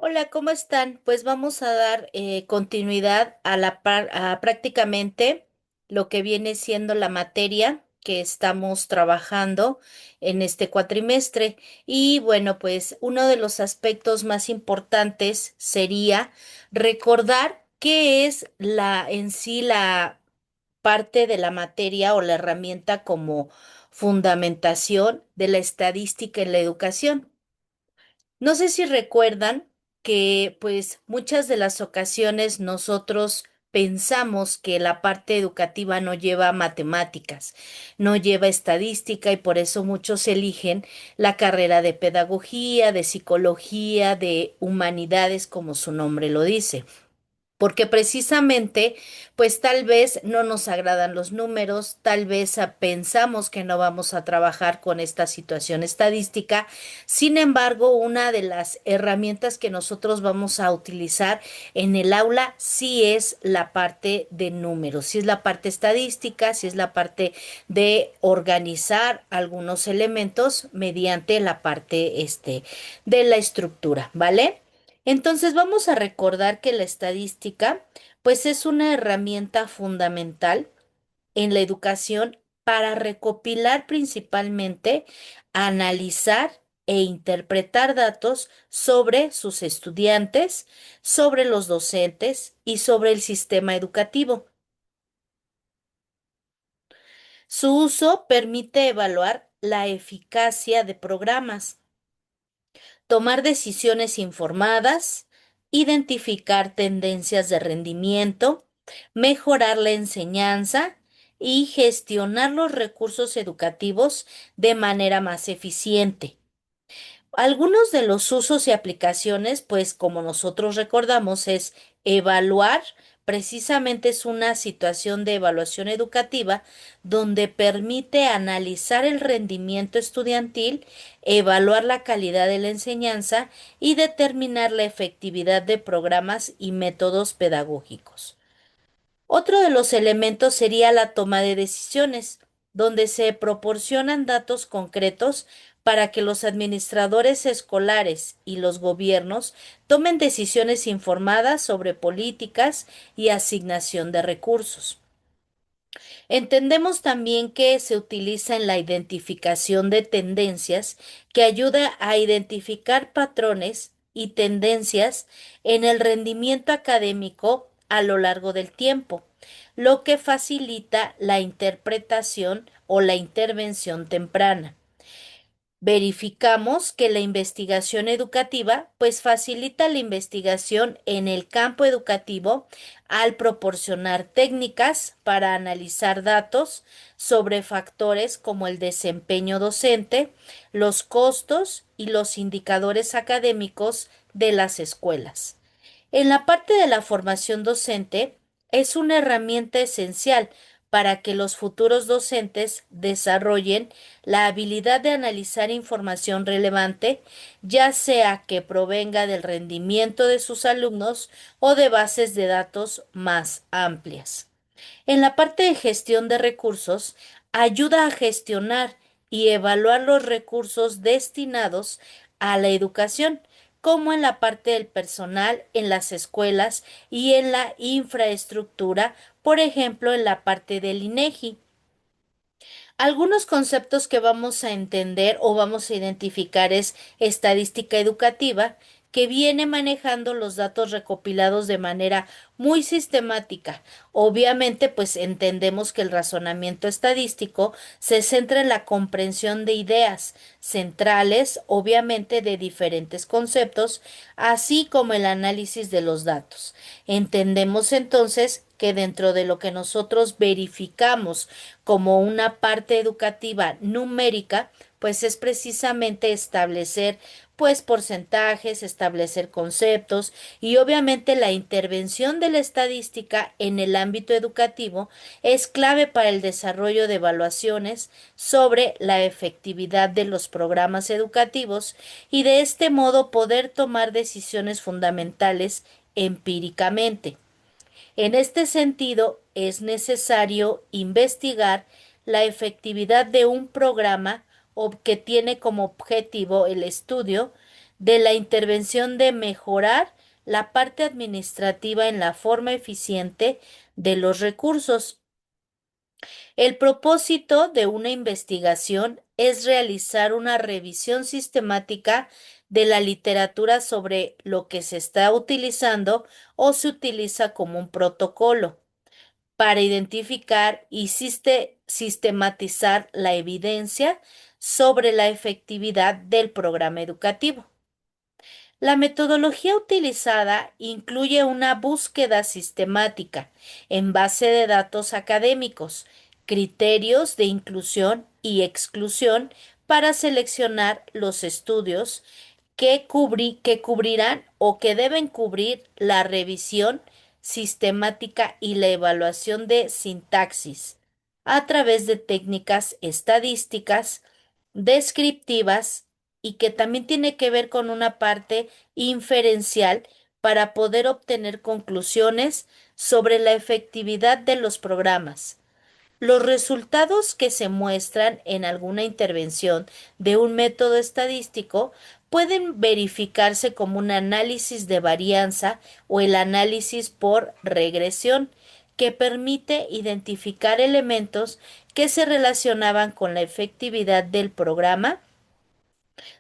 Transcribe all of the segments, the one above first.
Hola, ¿cómo están? Pues vamos a dar continuidad a prácticamente lo que viene siendo la materia que estamos trabajando en este cuatrimestre. Y bueno, pues uno de los aspectos más importantes sería recordar qué es en sí la parte de la materia o la herramienta como fundamentación de la estadística en la educación. No sé si recuerdan que pues muchas de las ocasiones nosotros pensamos que la parte educativa no lleva matemáticas, no lleva estadística y por eso muchos eligen la carrera de pedagogía, de psicología, de humanidades, como su nombre lo dice. Porque precisamente, pues tal vez no nos agradan los números, tal vez pensamos que no vamos a trabajar con esta situación estadística. Sin embargo, una de las herramientas que nosotros vamos a utilizar en el aula sí es la parte de números, sí es la parte estadística, sí es la parte de organizar algunos elementos mediante la parte de la estructura, ¿vale? Entonces vamos a recordar que la estadística, pues es una herramienta fundamental en la educación para recopilar principalmente, analizar e interpretar datos sobre sus estudiantes, sobre los docentes y sobre el sistema educativo. Su uso permite evaluar la eficacia de programas, tomar decisiones informadas, identificar tendencias de rendimiento, mejorar la enseñanza y gestionar los recursos educativos de manera más eficiente. Algunos de los usos y aplicaciones, pues como nosotros recordamos, es evaluar, precisamente es una situación de evaluación educativa donde permite analizar el rendimiento estudiantil, evaluar la calidad de la enseñanza y determinar la efectividad de programas y métodos pedagógicos. Otro de los elementos sería la toma de decisiones, donde se proporcionan datos concretos para que los administradores escolares y los gobiernos tomen decisiones informadas sobre políticas y asignación de recursos. Entendemos también que se utiliza en la identificación de tendencias que ayuda a identificar patrones y tendencias en el rendimiento académico a lo largo del tiempo, lo que facilita la interpretación o la intervención temprana. Verificamos que la investigación educativa pues facilita la investigación en el campo educativo al proporcionar técnicas para analizar datos sobre factores como el desempeño docente, los costos y los indicadores académicos de las escuelas. En la parte de la formación docente, es una herramienta esencial para que los futuros docentes desarrollen la habilidad de analizar información relevante, ya sea que provenga del rendimiento de sus alumnos o de bases de datos más amplias. En la parte de gestión de recursos, ayuda a gestionar y evaluar los recursos destinados a la educación, como en la parte del personal en las escuelas y en la infraestructura, por ejemplo, en la parte del INEGI. Algunos conceptos que vamos a entender o vamos a identificar es estadística educativa, que viene manejando los datos recopilados de manera muy sistemática. Obviamente, pues entendemos que el razonamiento estadístico se centra en la comprensión de ideas centrales, obviamente de diferentes conceptos, así como el análisis de los datos. Entendemos entonces que dentro de lo que nosotros verificamos como una parte educativa numérica, pues es precisamente establecer pues porcentajes, establecer conceptos y obviamente la intervención de la estadística en el ámbito educativo es clave para el desarrollo de evaluaciones sobre la efectividad de los programas educativos y de este modo poder tomar decisiones fundamentales empíricamente. En este sentido, es necesario investigar la efectividad de un programa que tiene como objetivo el estudio de la intervención de mejorar la parte administrativa en la forma eficiente de los recursos. El propósito de una investigación es realizar una revisión sistemática de la literatura sobre lo que se está utilizando o se utiliza como un protocolo para identificar y sistematizar la evidencia sobre la efectividad del programa educativo. La metodología utilizada incluye una búsqueda sistemática en base de datos académicos, criterios de inclusión y exclusión para seleccionar los estudios que cubrirán o que deben cubrir la revisión sistemática y la evaluación de sintaxis a través de técnicas estadísticas, descriptivas y que también tiene que ver con una parte inferencial para poder obtener conclusiones sobre la efectividad de los programas. Los resultados que se muestran en alguna intervención de un método estadístico pueden verificarse como un análisis de varianza o el análisis por regresión, que permite identificar elementos que se relacionaban con la efectividad del programa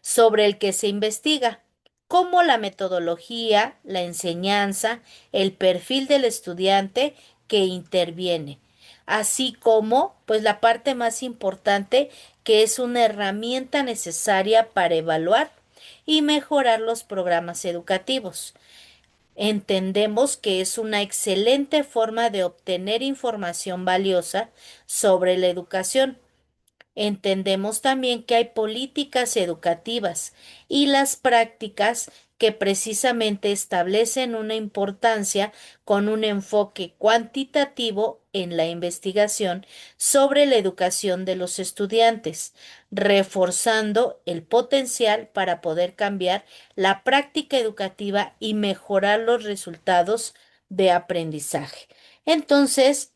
sobre el que se investiga, como la metodología, la enseñanza, el perfil del estudiante que interviene, así como, pues la parte más importante, que es una herramienta necesaria para evaluar y mejorar los programas educativos. Entendemos que es una excelente forma de obtener información valiosa sobre la educación. Entendemos también que hay políticas educativas y las prácticas que precisamente establecen una importancia con un enfoque cuantitativo en la investigación sobre la educación de los estudiantes, reforzando el potencial para poder cambiar la práctica educativa y mejorar los resultados de aprendizaje. Entonces,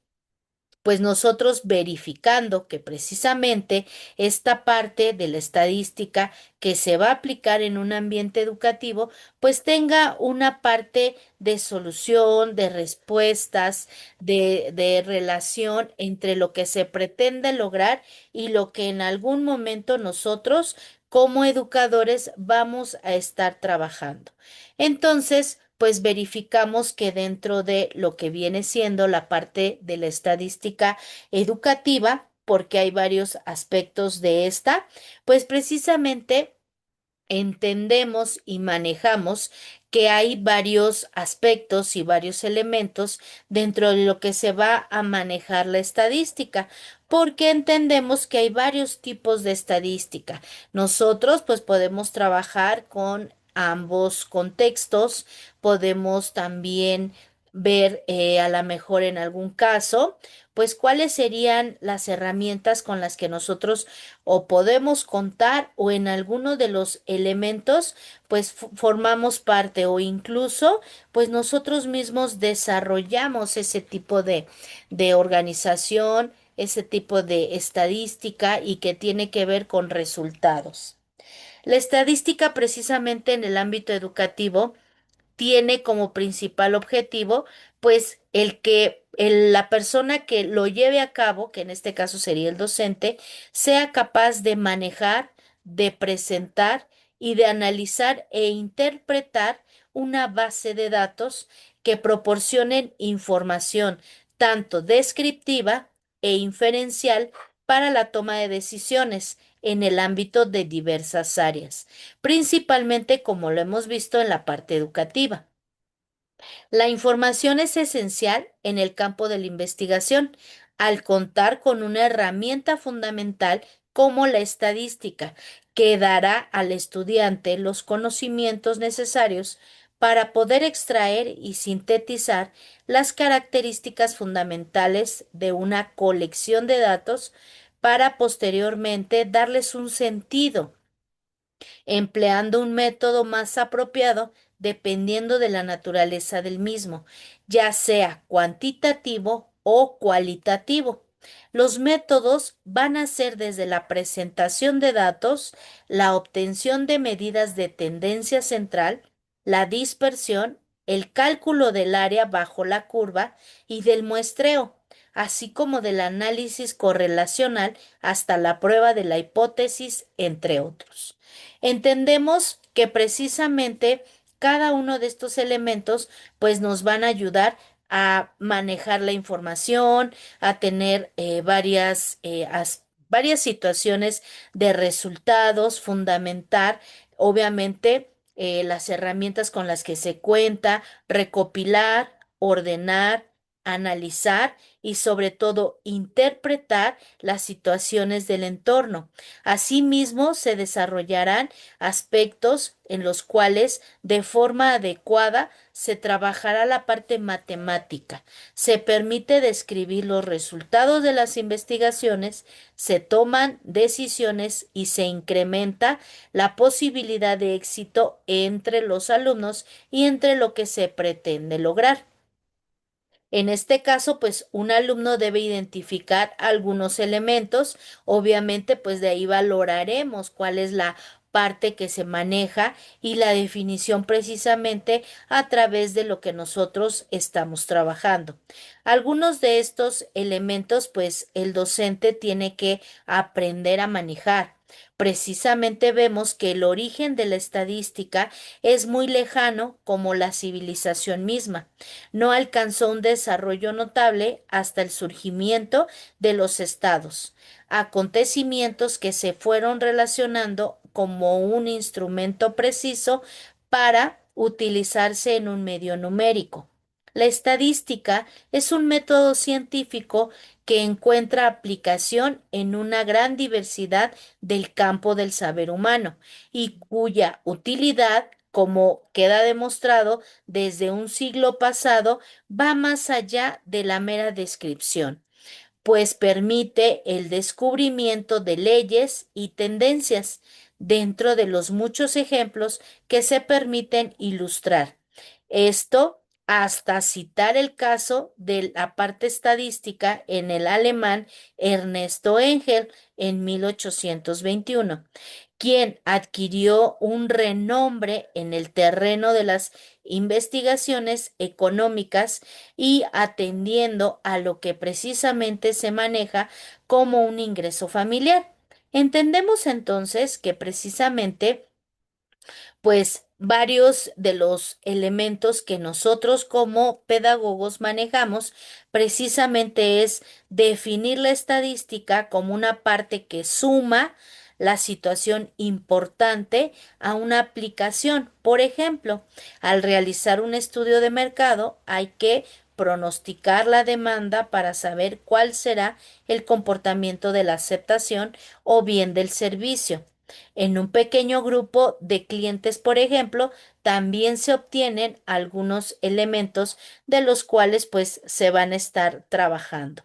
pues nosotros verificando que precisamente esta parte de la estadística que se va a aplicar en un ambiente educativo, pues tenga una parte de solución, de respuestas, de relación entre lo que se pretende lograr y lo que en algún momento nosotros como educadores vamos a estar trabajando. Entonces, pues verificamos que dentro de lo que viene siendo la parte de la estadística educativa, porque hay varios aspectos de esta, pues precisamente entendemos y manejamos que hay varios aspectos y varios elementos dentro de lo que se va a manejar la estadística, porque entendemos que hay varios tipos de estadística. Nosotros pues podemos trabajar con ambos contextos, podemos también ver a lo mejor en algún caso, pues cuáles serían las herramientas con las que nosotros o podemos contar o en alguno de los elementos pues formamos parte o incluso pues nosotros mismos desarrollamos ese tipo de organización, ese tipo de estadística y que tiene que ver con resultados. La estadística precisamente en el ámbito educativo tiene como principal objetivo, pues, la persona que lo lleve a cabo, que en este caso sería el docente, sea capaz de manejar, de presentar y de analizar e interpretar una base de datos que proporcionen información tanto descriptiva e inferencial para la toma de decisiones en el ámbito de diversas áreas, principalmente como lo hemos visto en la parte educativa. La información es esencial en el campo de la investigación, al contar con una herramienta fundamental como la estadística, que dará al estudiante los conocimientos necesarios para poder extraer y sintetizar las características fundamentales de una colección de datos para posteriormente darles un sentido empleando un método más apropiado dependiendo de la naturaleza del mismo, ya sea cuantitativo o cualitativo. Los métodos van a ser desde la presentación de datos, la obtención de medidas de tendencia central, la dispersión, el cálculo del área bajo la curva y del muestreo, así como del análisis correlacional hasta la prueba de la hipótesis, entre otros. Entendemos que precisamente cada uno de estos elementos pues nos van a ayudar a manejar la información, a tener varias situaciones de resultados, fundamentar, obviamente, las herramientas con las que se cuenta, recopilar, ordenar, analizar y sobre todo interpretar las situaciones del entorno. Asimismo, se desarrollarán aspectos en los cuales de forma adecuada se trabajará la parte matemática. Se permite describir los resultados de las investigaciones, se toman decisiones y se incrementa la posibilidad de éxito entre los alumnos y entre lo que se pretende lograr. En este caso, pues un alumno debe identificar algunos elementos. Obviamente, pues de ahí valoraremos cuál es la parte que se maneja y la definición precisamente a través de lo que nosotros estamos trabajando. Algunos de estos elementos, pues el docente tiene que aprender a manejar. Precisamente vemos que el origen de la estadística es muy lejano como la civilización misma. No alcanzó un desarrollo notable hasta el surgimiento de los estados, acontecimientos que se fueron relacionando como un instrumento preciso para utilizarse en un medio numérico. La estadística es un método científico que encuentra aplicación en una gran diversidad del campo del saber humano y cuya utilidad, como queda demostrado desde un siglo pasado, va más allá de la mera descripción, pues permite el descubrimiento de leyes y tendencias dentro de los muchos ejemplos que se permiten ilustrar. Esto hasta citar el caso de la parte estadística en el alemán Ernesto Engel en 1821, quien adquirió un renombre en el terreno de las investigaciones económicas y atendiendo a lo que precisamente se maneja como un ingreso familiar. Entendemos entonces que precisamente pues varios de los elementos que nosotros como pedagogos manejamos precisamente es definir la estadística como una parte que suma la situación importante a una aplicación. Por ejemplo, al realizar un estudio de mercado hay que pronosticar la demanda para saber cuál será el comportamiento de la aceptación o bien del servicio. En un pequeño grupo de clientes, por ejemplo, también se obtienen algunos elementos de los cuales pues se van a estar trabajando.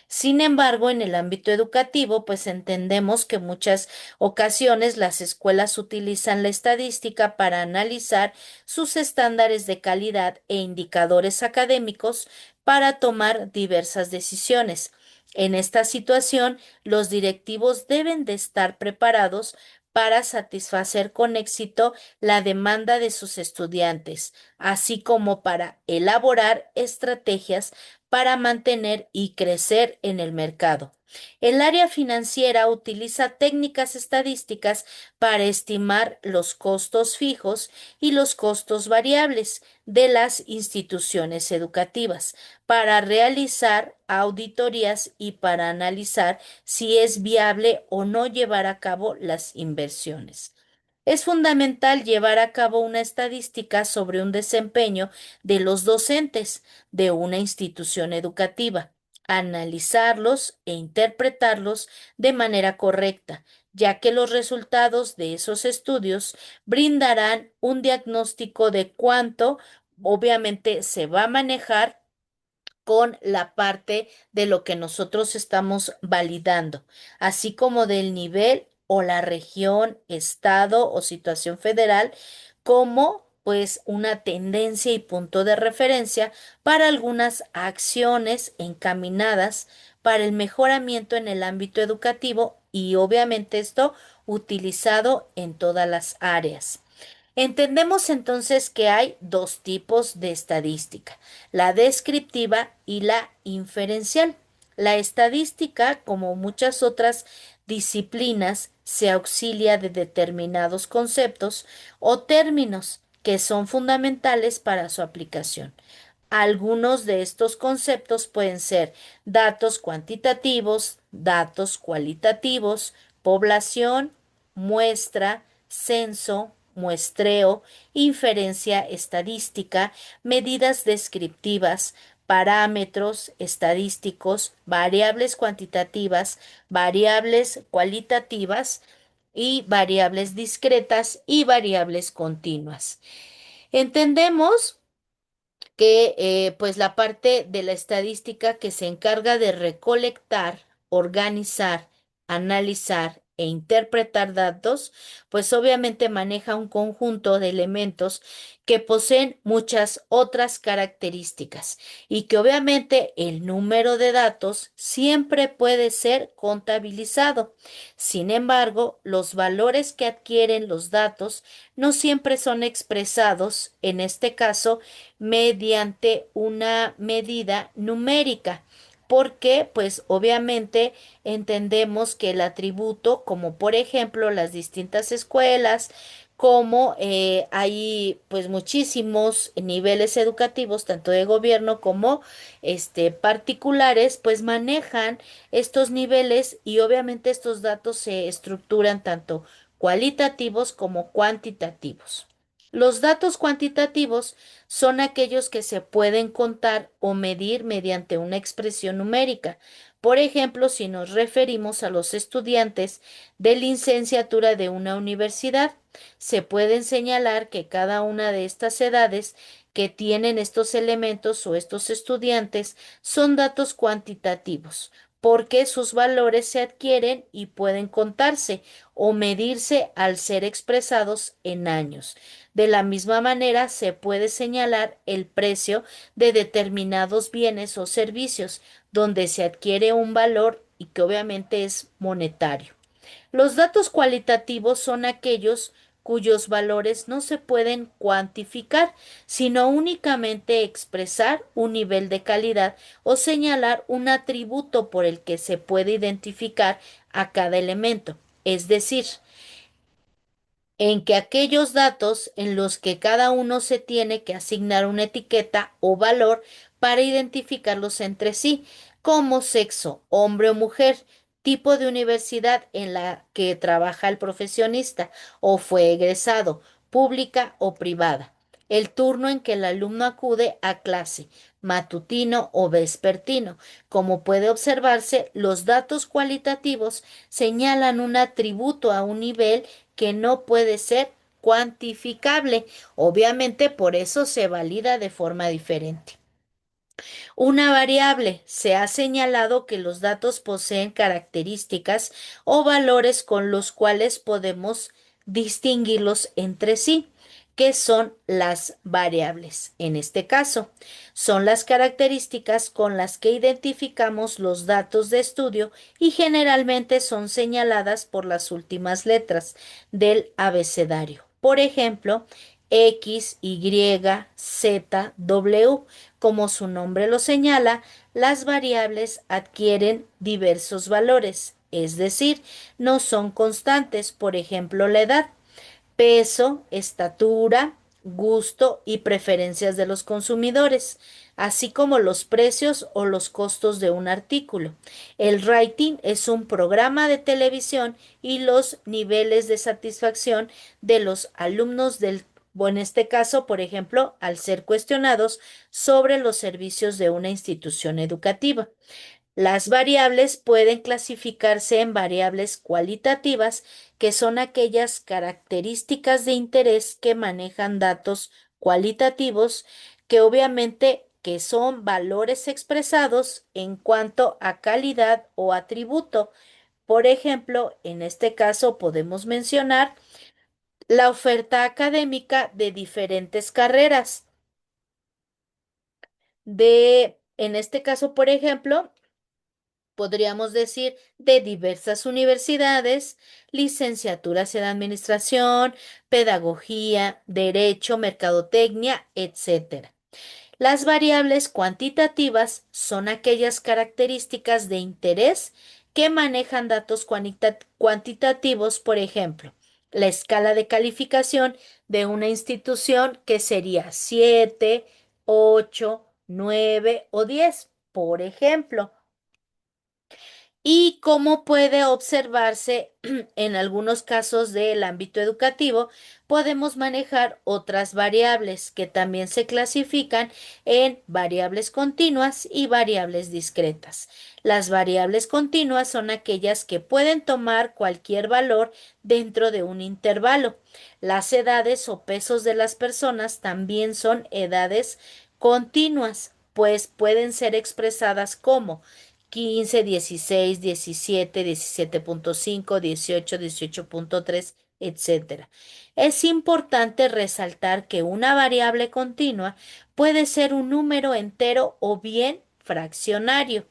Sin embargo, en el ámbito educativo, pues entendemos que muchas ocasiones las escuelas utilizan la estadística para analizar sus estándares de calidad e indicadores académicos para tomar diversas decisiones. En esta situación, los directivos deben de estar preparados para satisfacer con éxito la demanda de sus estudiantes, así como para elaborar estrategias para mantener y crecer en el mercado. El área financiera utiliza técnicas estadísticas para estimar los costos fijos y los costos variables de las instituciones educativas, para realizar auditorías y para analizar si es viable o no llevar a cabo las inversiones. Es fundamental llevar a cabo una estadística sobre un desempeño de los docentes de una institución educativa, analizarlos e interpretarlos de manera correcta, ya que los resultados de esos estudios brindarán un diagnóstico de cuánto obviamente se va a manejar con la parte de lo que nosotros estamos validando, así como del nivel o la región, estado o situación federal, como pues una tendencia y punto de referencia para algunas acciones encaminadas para el mejoramiento en el ámbito educativo y obviamente esto utilizado en todas las áreas. Entendemos entonces que hay dos tipos de estadística, la descriptiva y la inferencial. La estadística, como muchas otras disciplinas, se auxilia de determinados conceptos o términos que son fundamentales para su aplicación. Algunos de estos conceptos pueden ser datos cuantitativos, datos cualitativos, población, muestra, censo, muestreo, inferencia estadística, medidas descriptivas, parámetros estadísticos, variables cuantitativas, variables cualitativas y variables discretas y variables continuas. Entendemos que pues la parte de la estadística que se encarga de recolectar, organizar, analizar e interpretar datos, pues obviamente maneja un conjunto de elementos que poseen muchas otras características y que obviamente el número de datos siempre puede ser contabilizado. Sin embargo, los valores que adquieren los datos no siempre son expresados, en este caso, mediante una medida numérica. Porque, pues obviamente entendemos que el atributo, como por ejemplo las distintas escuelas, como hay pues muchísimos niveles educativos, tanto de gobierno como particulares, pues manejan estos niveles y obviamente estos datos se estructuran tanto cualitativos como cuantitativos. Los datos cuantitativos son aquellos que se pueden contar o medir mediante una expresión numérica. Por ejemplo, si nos referimos a los estudiantes de licenciatura de una universidad, se pueden señalar que cada una de estas edades que tienen estos elementos o estos estudiantes son datos cuantitativos, porque sus valores se adquieren y pueden contarse o medirse al ser expresados en años. De la misma manera, se puede señalar el precio de determinados bienes o servicios, donde se adquiere un valor y que obviamente es monetario. Los datos cualitativos son aquellos cuyos valores no se pueden cuantificar, sino únicamente expresar un nivel de calidad o señalar un atributo por el que se puede identificar a cada elemento. Es decir, en que aquellos datos en los que cada uno se tiene que asignar una etiqueta o valor para identificarlos entre sí, como sexo, hombre o mujer, tipo de universidad en la que trabaja el profesionista o fue egresado, pública o privada, el turno en que el alumno acude a clase, matutino o vespertino. Como puede observarse, los datos cualitativos señalan un atributo a un nivel que no puede ser cuantificable. Obviamente, por eso se valida de forma diferente. Una variable. Se ha señalado que los datos poseen características o valores con los cuales podemos distinguirlos entre sí. ¿Qué son las variables? En este caso, son las características con las que identificamos los datos de estudio y generalmente son señaladas por las últimas letras del abecedario. Por ejemplo, X, Y, Z, W. Como su nombre lo señala, las variables adquieren diversos valores, es decir, no son constantes, por ejemplo, la edad, peso, estatura, gusto y preferencias de los consumidores, así como los precios o los costos de un artículo. El rating es un programa de televisión y los niveles de satisfacción de los alumnos o en este caso, por ejemplo, al ser cuestionados sobre los servicios de una institución educativa. Las variables pueden clasificarse en variables cualitativas, que son aquellas características de interés que manejan datos cualitativos, que obviamente que son valores expresados en cuanto a calidad o atributo. Por ejemplo, en este caso podemos mencionar la oferta académica de diferentes carreras. En este caso, por ejemplo, podríamos decir, de diversas universidades, licenciaturas en administración, pedagogía, derecho, mercadotecnia, etcétera. Las variables cuantitativas son aquellas características de interés que manejan datos cuantitativos, por ejemplo, la escala de calificación de una institución que sería 7, 8, 9 o 10, por ejemplo. Y como puede observarse en algunos casos del ámbito educativo, podemos manejar otras variables que también se clasifican en variables continuas y variables discretas. Las variables continuas son aquellas que pueden tomar cualquier valor dentro de un intervalo. Las edades o pesos de las personas también son edades continuas, pues pueden ser expresadas como 15, 16, 17, 17.5, 18, 18.3, etcétera. Es importante resaltar que una variable continua puede ser un número entero o bien fraccionario.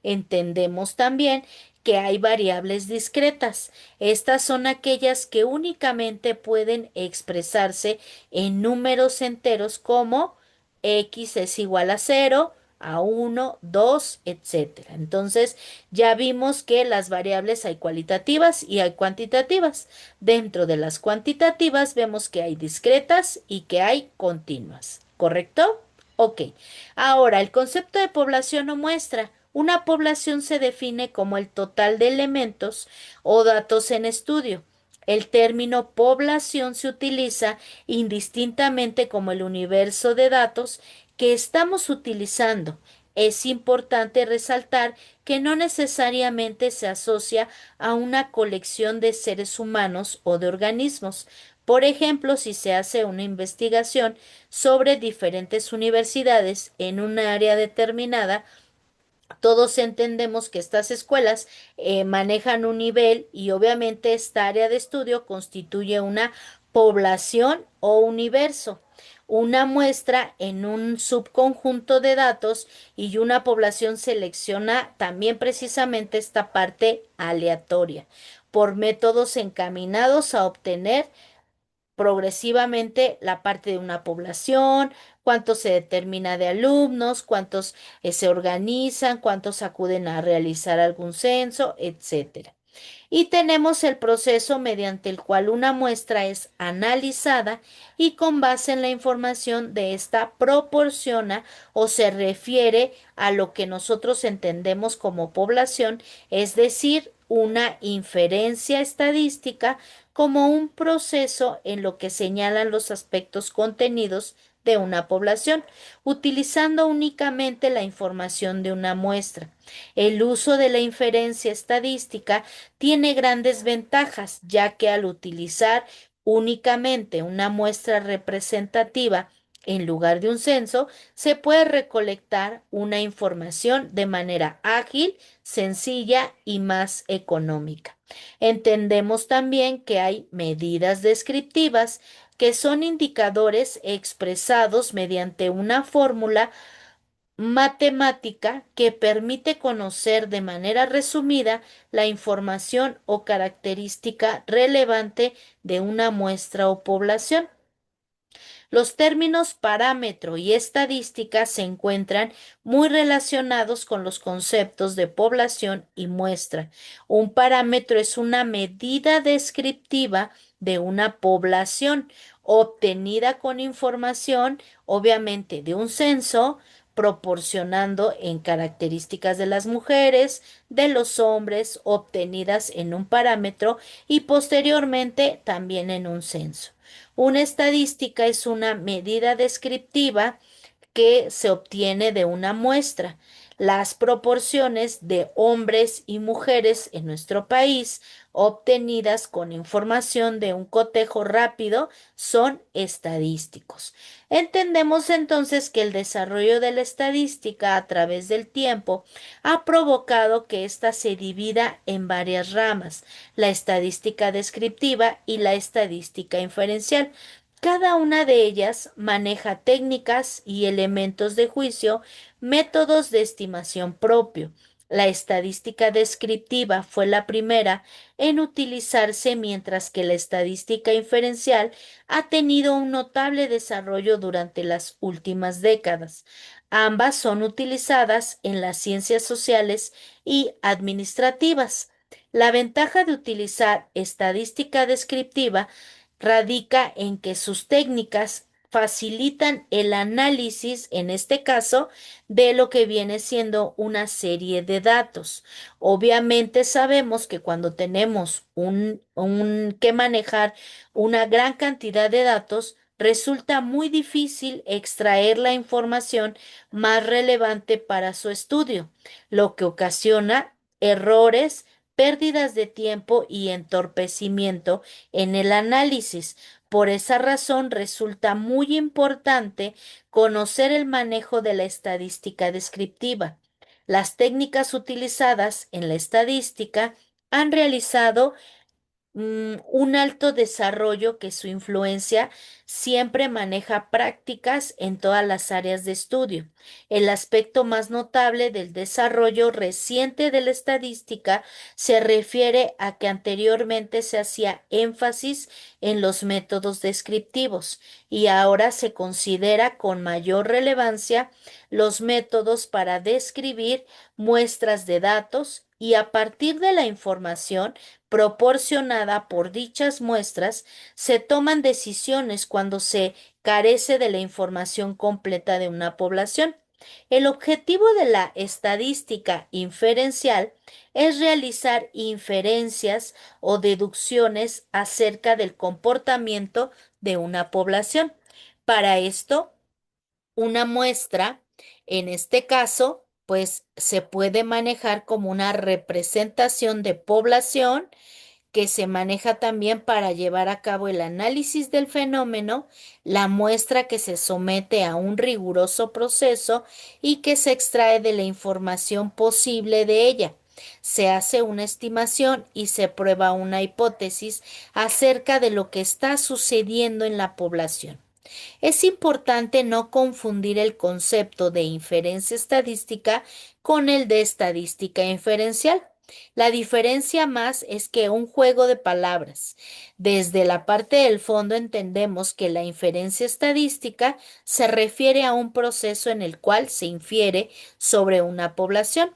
Entendemos también que hay variables discretas. Estas son aquellas que únicamente pueden expresarse en números enteros como x es igual a 0, a 1, 2, etcétera. Entonces, ya vimos que las variables hay cualitativas y hay cuantitativas. Dentro de las cuantitativas vemos que hay discretas y que hay continuas. ¿Correcto? Ok. Ahora, el concepto de población o muestra. Una población se define como el total de elementos o datos en estudio. El término población se utiliza indistintamente como el universo de datos que estamos utilizando. Es importante resaltar que no necesariamente se asocia a una colección de seres humanos o de organismos. Por ejemplo, si se hace una investigación sobre diferentes universidades en un área determinada, todos entendemos que estas escuelas manejan un nivel y obviamente esta área de estudio constituye una población o universo, una muestra en un subconjunto de datos y una población selecciona también precisamente esta parte aleatoria por métodos encaminados a obtener progresivamente la parte de una población, cuánto se determina de alumnos, cuántos se organizan, cuántos acuden a realizar algún censo, etcétera. Y tenemos el proceso mediante el cual una muestra es analizada y con base en la información de esta proporciona o se refiere a lo que nosotros entendemos como población, es decir, una inferencia estadística como un proceso en lo que señalan los aspectos contenidos de una población, utilizando únicamente la información de una muestra. El uso de la inferencia estadística tiene grandes ventajas, ya que al utilizar únicamente una muestra representativa en lugar de un censo, se puede recolectar una información de manera ágil, sencilla y más económica. Entendemos también que hay medidas descriptivas que son indicadores expresados mediante una fórmula matemática que permite conocer de manera resumida la información o característica relevante de una muestra o población. Los términos parámetro y estadística se encuentran muy relacionados con los conceptos de población y muestra. Un parámetro es una medida descriptiva de una población obtenida con información, obviamente, de un censo, proporcionando en características de las mujeres, de los hombres, obtenidas en un parámetro y posteriormente también en un censo. Una estadística es una medida descriptiva que se obtiene de una muestra. Las proporciones de hombres y mujeres en nuestro país obtenidas con información de un cotejo rápido son estadísticos. Entendemos entonces que el desarrollo de la estadística a través del tiempo ha provocado que ésta se divida en varias ramas, la estadística descriptiva y la estadística inferencial. Cada una de ellas maneja técnicas y elementos de juicio, métodos de estimación propio. La estadística descriptiva fue la primera en utilizarse, mientras que la estadística inferencial ha tenido un notable desarrollo durante las últimas décadas. Ambas son utilizadas en las ciencias sociales y administrativas. La ventaja de utilizar estadística descriptiva radica en que sus técnicas facilitan el análisis, en este caso, de lo que viene siendo una serie de datos. Obviamente sabemos que cuando tenemos que manejar una gran cantidad de datos, resulta muy difícil extraer la información más relevante para su estudio, lo que ocasiona errores, pérdidas de tiempo y entorpecimiento en el análisis. Por esa razón resulta muy importante conocer el manejo de la estadística descriptiva. Las técnicas utilizadas en la estadística han realizado un alto desarrollo, que su influencia siempre maneja prácticas en todas las áreas de estudio. El aspecto más notable del desarrollo reciente de la estadística se refiere a que anteriormente se hacía énfasis en los métodos descriptivos y ahora se considera con mayor relevancia los métodos para describir muestras de datos, y a partir de la información proporcionada por dichas muestras, se toman decisiones cuando se carece de la información completa de una población. El objetivo de la estadística inferencial es realizar inferencias o deducciones acerca del comportamiento de una población. Para esto, una muestra, en este caso, pues se puede manejar como una representación de población, que se maneja también para llevar a cabo el análisis del fenómeno, la muestra que se somete a un riguroso proceso y que se extrae de la información posible de ella. Se hace una estimación y se prueba una hipótesis acerca de lo que está sucediendo en la población. Es importante no confundir el concepto de inferencia estadística con el de estadística inferencial. La diferencia más es que un juego de palabras. Desde la parte del fondo entendemos que la inferencia estadística se refiere a un proceso en el cual se infiere sobre una población.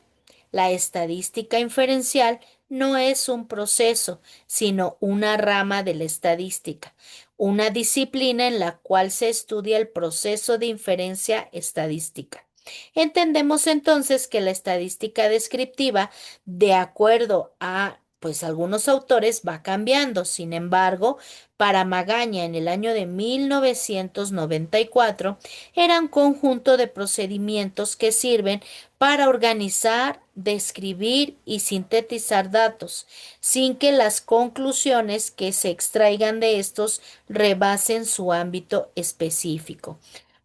La estadística inferencial no es un proceso, sino una rama de la estadística, una disciplina en la cual se estudia el proceso de inferencia estadística. Entendemos entonces que la estadística descriptiva, de acuerdo a pues algunos autores, va cambiando. Sin embargo, para Magaña en el año de 1994 era un conjunto de procedimientos que sirven para organizar, describir y sintetizar datos, sin que las conclusiones que se extraigan de estos rebasen su ámbito específico.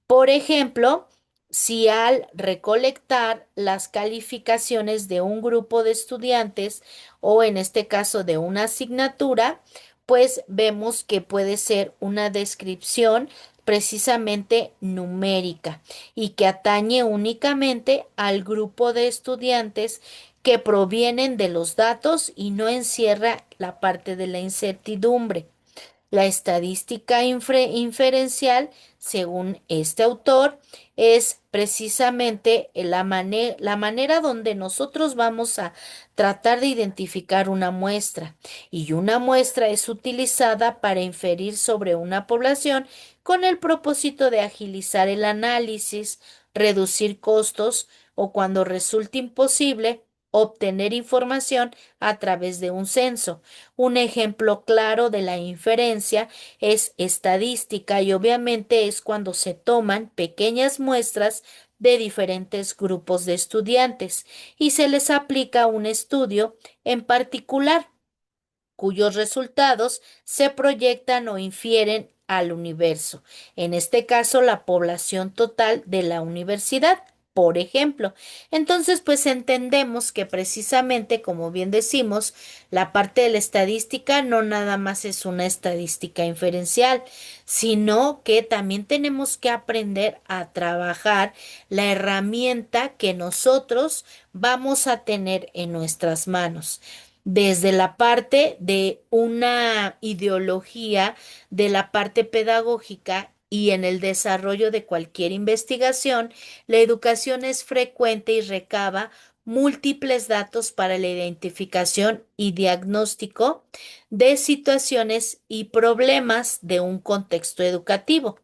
Por ejemplo, si al recolectar las calificaciones de un grupo de estudiantes o en este caso de una asignatura, pues vemos que puede ser una descripción precisamente numérica y que atañe únicamente al grupo de estudiantes que provienen de los datos y no encierra la parte de la incertidumbre. La estadística inferencial, según este autor, es precisamente la manera donde nosotros vamos a tratar de identificar una muestra. Y una muestra es utilizada para inferir sobre una población con el propósito de agilizar el análisis, reducir costos o, cuando resulte imposible, obtener información a través de un censo. Un ejemplo claro de la inferencia es estadística, y obviamente es cuando se toman pequeñas muestras de diferentes grupos de estudiantes y se les aplica un estudio en particular, cuyos resultados se proyectan o infieren al universo, en este caso la población total de la universidad. por ejemplo. Entonces, pues entendemos que precisamente, como bien decimos, la parte de la estadística no nada más es una estadística inferencial, sino que también tenemos que aprender a trabajar la herramienta que nosotros vamos a tener en nuestras manos. Desde la parte de una ideología, de la parte pedagógica y en el desarrollo de cualquier investigación, la educación es frecuente y recaba múltiples datos para la identificación y diagnóstico de situaciones y problemas de un contexto educativo.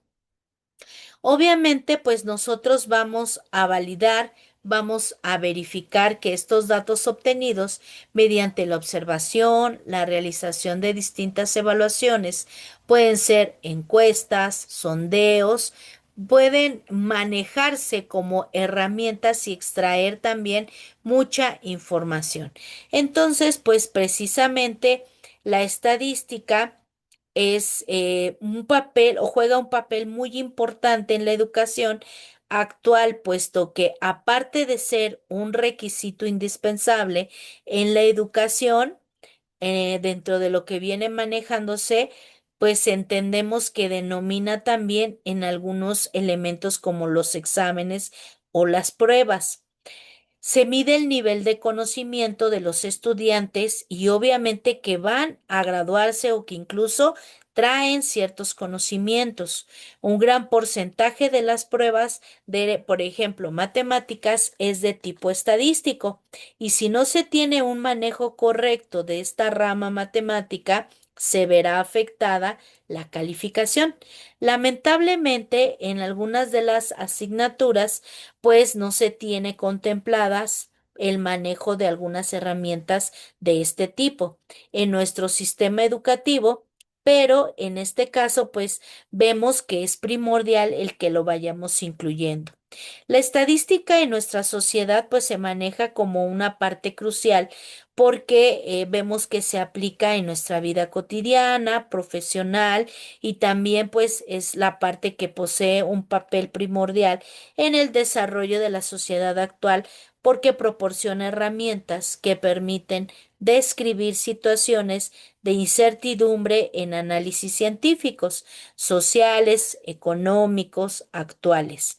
Obviamente, pues nosotros vamos a validar, vamos a verificar que estos datos obtenidos mediante la observación, la realización de distintas evaluaciones, pueden ser encuestas, sondeos, pueden manejarse como herramientas y extraer también mucha información. Entonces, pues precisamente la estadística es un papel o juega un papel muy importante en la educación actual, puesto que aparte de ser un requisito indispensable en la educación, dentro de lo que viene manejándose, pues entendemos que denomina también en algunos elementos como los exámenes o las pruebas. Se mide el nivel de conocimiento de los estudiantes y obviamente que van a graduarse o que incluso traen ciertos conocimientos. Un gran porcentaje de las pruebas de, por ejemplo, matemáticas es de tipo estadístico y si no se tiene un manejo correcto de esta rama matemática, se verá afectada la calificación. Lamentablemente, en algunas de las asignaturas, pues no se tiene contempladas el manejo de algunas herramientas de este tipo en nuestro sistema educativo, pero en este caso, pues vemos que es primordial el que lo vayamos incluyendo. La estadística en nuestra sociedad pues se maneja como una parte crucial porque vemos que se aplica en nuestra vida cotidiana, profesional y también pues es la parte que posee un papel primordial en el desarrollo de la sociedad actual porque proporciona herramientas que permiten describir situaciones de incertidumbre en análisis científicos, sociales, económicos, actuales.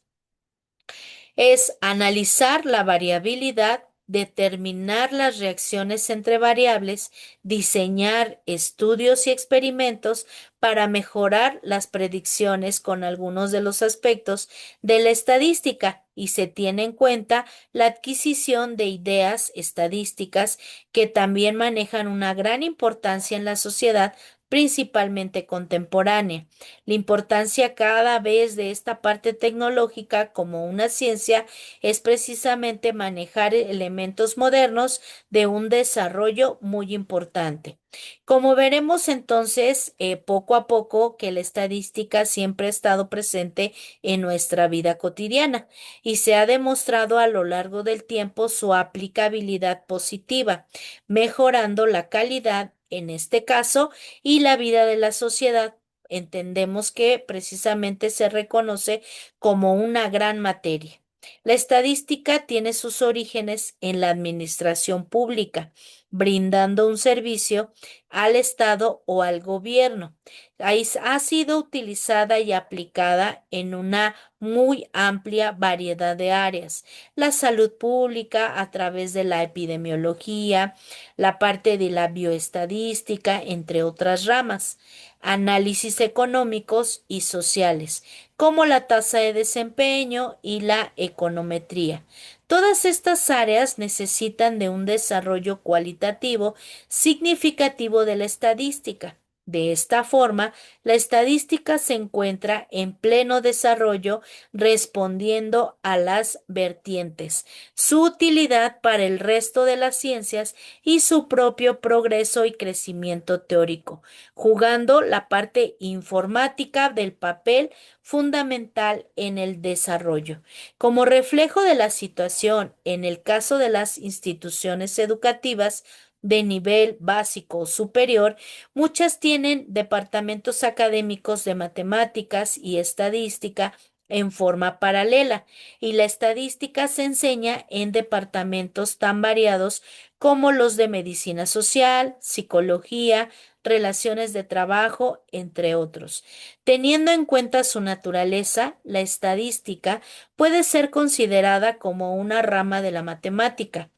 Es analizar la variabilidad, determinar las reacciones entre variables, diseñar estudios y experimentos para mejorar las predicciones con algunos de los aspectos de la estadística y se tiene en cuenta la adquisición de ideas estadísticas que también manejan una gran importancia en la sociedad, principalmente contemporánea. La importancia cada vez de esta parte tecnológica como una ciencia es precisamente manejar elementos modernos de un desarrollo muy importante. Como veremos entonces, poco a poco que la estadística siempre ha estado presente en nuestra vida cotidiana y se ha demostrado a lo largo del tiempo su aplicabilidad positiva, mejorando la calidad, en este caso, y la vida de la sociedad. Entendemos que precisamente se reconoce como una gran materia. La estadística tiene sus orígenes en la administración pública, brindando un servicio al Estado o al gobierno. Ha sido utilizada y aplicada en una muy amplia variedad de áreas. La salud pública a través de la epidemiología, la parte de la bioestadística, entre otras ramas, análisis económicos y sociales, como la tasa de desempeño y la econometría. Todas estas áreas necesitan de un desarrollo cualitativo significativo de la estadística. De esta forma, la estadística se encuentra en pleno desarrollo respondiendo a las vertientes, su utilidad para el resto de las ciencias y su propio progreso y crecimiento teórico, jugando la parte informática del papel fundamental en el desarrollo. Como reflejo de la situación en el caso de las instituciones educativas de nivel básico o superior, muchas tienen departamentos académicos de matemáticas y estadística en forma paralela y la estadística se enseña en departamentos tan variados como los de medicina social, psicología, relaciones de trabajo, entre otros. Teniendo en cuenta su naturaleza, la estadística puede ser considerada como una rama de la matemática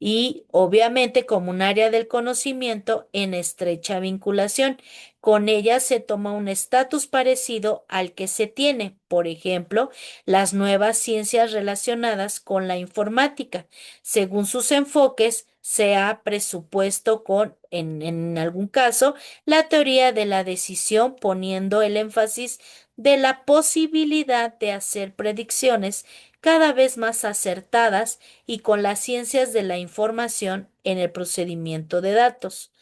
y obviamente como un área del conocimiento en estrecha vinculación. Con ella se toma un estatus parecido al que se tiene, por ejemplo, las nuevas ciencias relacionadas con la informática. Según sus enfoques, se ha presupuesto en algún caso, la teoría de la decisión, poniendo el énfasis de la posibilidad de hacer predicciones cada vez más acertadas y con las ciencias de la información en el procedimiento de datos.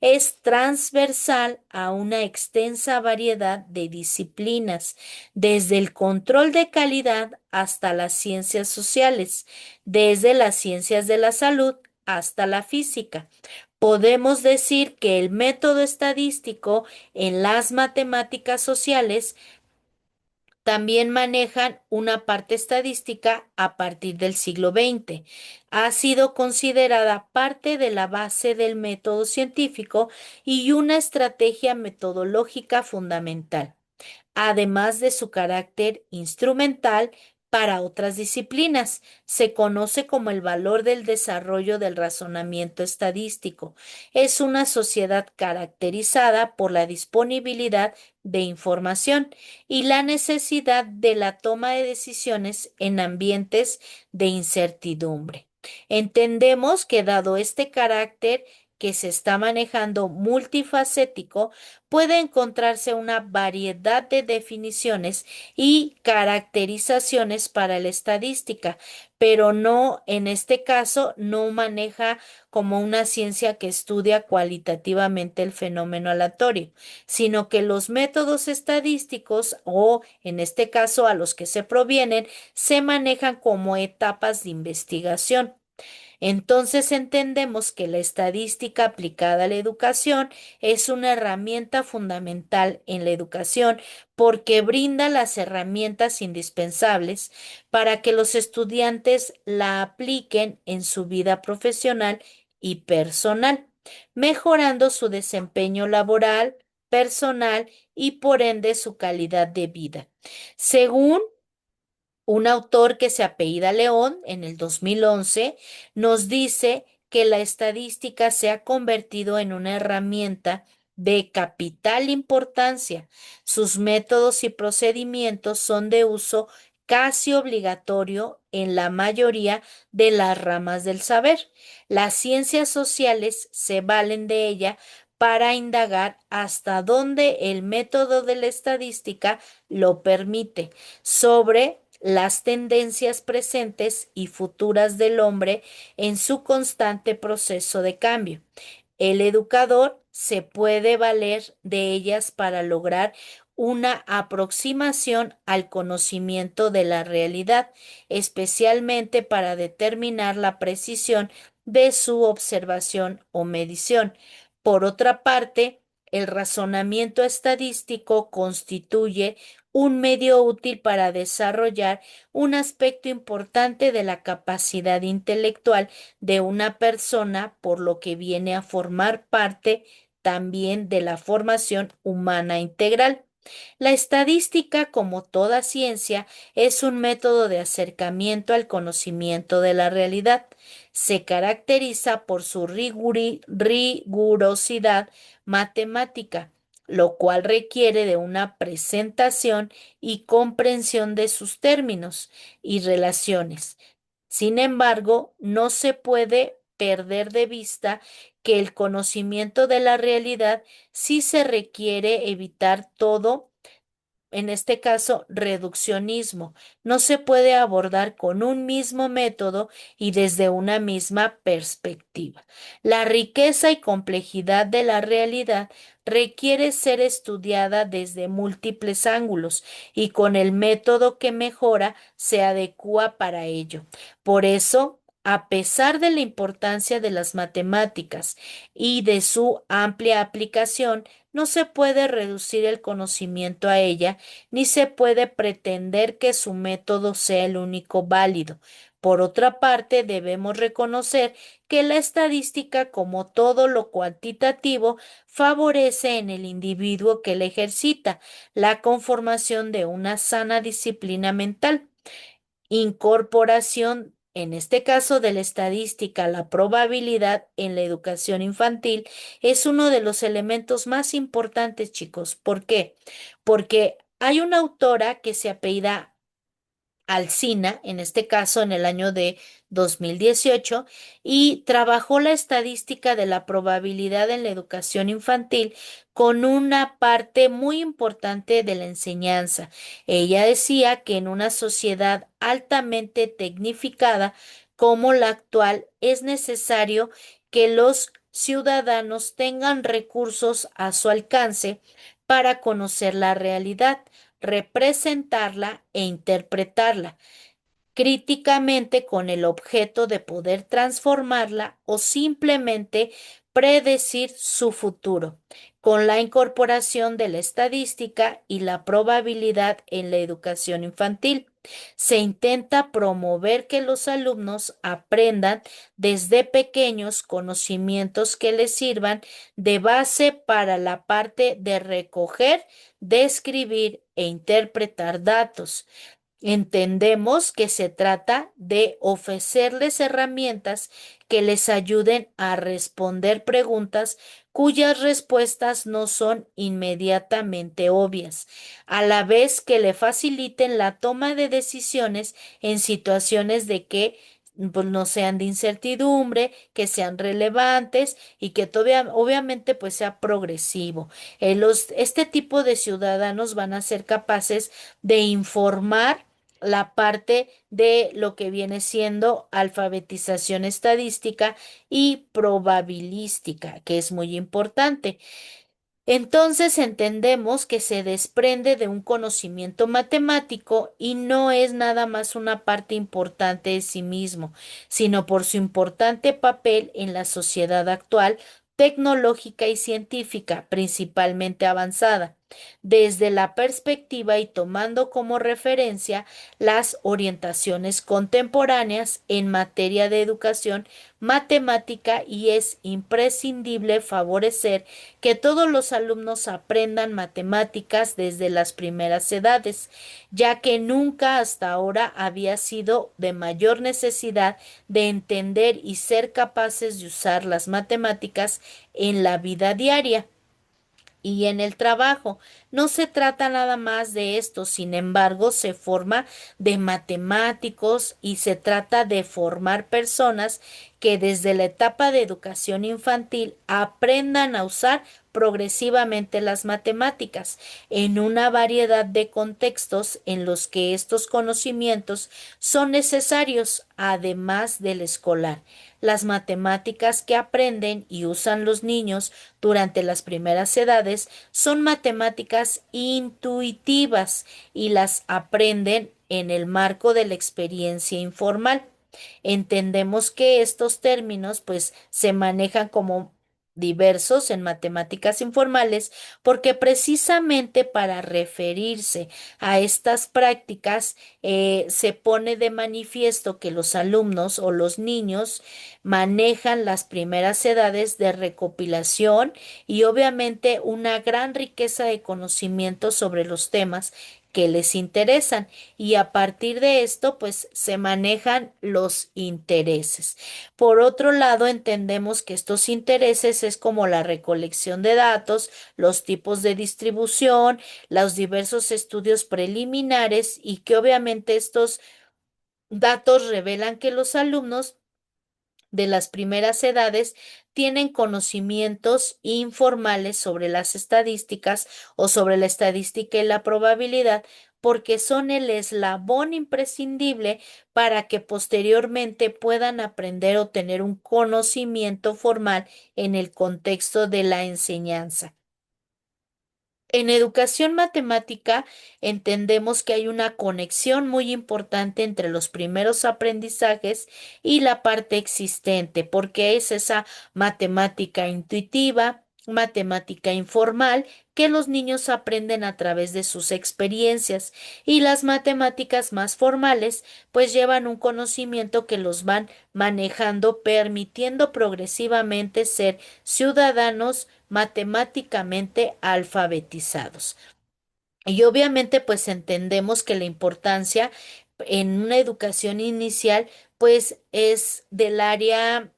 Es transversal a una extensa variedad de disciplinas, desde el control de calidad hasta las ciencias sociales, desde las ciencias de la salud hasta la física. Podemos decir que el método estadístico en las matemáticas sociales también manejan una parte estadística a partir del siglo XX. Ha sido considerada parte de la base del método científico y una estrategia metodológica fundamental, además de su carácter instrumental para otras disciplinas. Se conoce como el valor del desarrollo del razonamiento estadístico. Es una sociedad caracterizada por la disponibilidad de información y la necesidad de la toma de decisiones en ambientes de incertidumbre. Entendemos que dado este carácter que se está manejando multifacético, puede encontrarse una variedad de definiciones y caracterizaciones para la estadística, pero no, en este caso, no maneja como una ciencia que estudia cualitativamente el fenómeno aleatorio, sino que los métodos estadísticos o, en este caso, a los que se provienen, se manejan como etapas de investigación. Entonces entendemos que la estadística aplicada a la educación es una herramienta fundamental en la educación porque brinda las herramientas indispensables para que los estudiantes la apliquen en su vida profesional y personal, mejorando su desempeño laboral, personal y por ende su calidad de vida. Según un autor que se apellida León en el 2011 nos dice que la estadística se ha convertido en una herramienta de capital importancia. Sus métodos y procedimientos son de uso casi obligatorio en la mayoría de las ramas del saber. Las ciencias sociales se valen de ella para indagar hasta dónde el método de la estadística lo permite sobre las tendencias presentes y futuras del hombre en su constante proceso de cambio. El educador se puede valer de ellas para lograr una aproximación al conocimiento de la realidad, especialmente para determinar la precisión de su observación o medición. Por otra parte, el razonamiento estadístico constituye un medio útil para desarrollar un aspecto importante de la capacidad intelectual de una persona, por lo que viene a formar parte también de la formación humana integral. La estadística, como toda ciencia, es un método de acercamiento al conocimiento de la realidad. Se caracteriza por su rigurosidad matemática, lo cual requiere de una presentación y comprensión de sus términos y relaciones. Sin embargo, no se puede perder de vista que el conocimiento de la realidad sí se requiere evitar todo, en este caso, reduccionismo. No se puede abordar con un mismo método y desde una misma perspectiva. La riqueza y complejidad de la realidad requiere ser estudiada desde múltiples ángulos y con el método que mejora se adecúa para ello. Por eso, A pesar de la importancia de las matemáticas y de su amplia aplicación, no se puede reducir el conocimiento a ella, ni se puede pretender que su método sea el único válido. Por otra parte, debemos reconocer que la estadística, como todo lo cuantitativo, favorece en el individuo que la ejercita la conformación de una sana disciplina mental. Incorporación, en este caso de la estadística, la probabilidad en la educación infantil es uno de los elementos más importantes, chicos. ¿Por qué? Porque hay una autora que se apellida Alsina, en este caso en el año de 2018, y trabajó la estadística de la probabilidad en la educación infantil con una parte muy importante de la enseñanza. Ella decía que en una sociedad altamente tecnificada como la actual es necesario que los ciudadanos tengan recursos a su alcance para conocer la realidad, representarla e interpretarla críticamente con el objeto de poder transformarla o simplemente predecir su futuro. Con la incorporación de la estadística y la probabilidad en la educación infantil, se intenta promover que los alumnos aprendan desde pequeños conocimientos que les sirvan de base para la parte de recoger, describir e interpretar datos. Entendemos que se trata de ofrecerles herramientas que les ayuden a responder preguntas cuyas respuestas no son inmediatamente obvias, a la vez que le faciliten la toma de decisiones en situaciones de que pues, no sean de incertidumbre, que sean relevantes y que todavía, obviamente pues sea progresivo. Este tipo de ciudadanos van a ser capaces de informar la parte de lo que viene siendo alfabetización estadística y probabilística, que es muy importante. Entonces entendemos que se desprende de un conocimiento matemático y no es nada más una parte importante de sí mismo, sino por su importante papel en la sociedad actual, tecnológica y científica, principalmente avanzada, desde la perspectiva y tomando como referencia las orientaciones contemporáneas en materia de educación matemática y es imprescindible favorecer que todos los alumnos aprendan matemáticas desde las primeras edades, ya que nunca hasta ahora había sido de mayor necesidad de entender y ser capaces de usar las matemáticas en la vida diaria y en el trabajo. No se trata nada más de esto, sin embargo, se forma de matemáticos y se trata de formar personas que desde la etapa de educación infantil aprendan a usar progresivamente las matemáticas en una variedad de contextos en los que estos conocimientos son necesarios, además del escolar. Las matemáticas que aprenden y usan los niños durante las primeras edades son matemáticas intuitivas y las aprenden en el marco de la experiencia informal. Entendemos que estos términos pues se manejan como diversos en matemáticas informales porque precisamente para referirse a estas prácticas se pone de manifiesto que los alumnos o los niños manejan las primeras edades de recopilación y obviamente una gran riqueza de conocimiento sobre los temas que les interesan y a partir de esto pues se manejan los intereses. Por otro lado, entendemos que estos intereses es como la recolección de datos, los tipos de distribución, los diversos estudios preliminares y que obviamente estos datos revelan que los alumnos de las primeras edades tienen conocimientos informales sobre las estadísticas o sobre la estadística y la probabilidad, porque son el eslabón imprescindible para que posteriormente puedan aprender o tener un conocimiento formal en el contexto de la enseñanza. En educación matemática entendemos que hay una conexión muy importante entre los primeros aprendizajes y la parte existente, porque es esa matemática intuitiva, matemática informal, que los niños aprenden a través de sus experiencias, y las matemáticas más formales pues llevan un conocimiento que los van manejando, permitiendo progresivamente ser ciudadanos matemáticamente alfabetizados. Y obviamente pues entendemos que la importancia en una educación inicial pues es del área,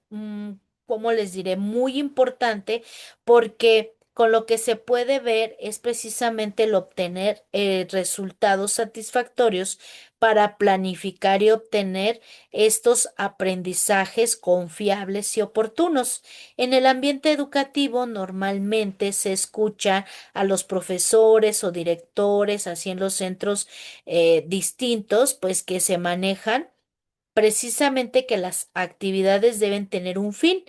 ¿cómo les diré? Muy importante, porque con lo que se puede ver es precisamente el obtener resultados satisfactorios para planificar y obtener estos aprendizajes confiables y oportunos. En el ambiente educativo normalmente se escucha a los profesores o directores, así en los centros distintos, pues que se manejan precisamente que las actividades deben tener un fin,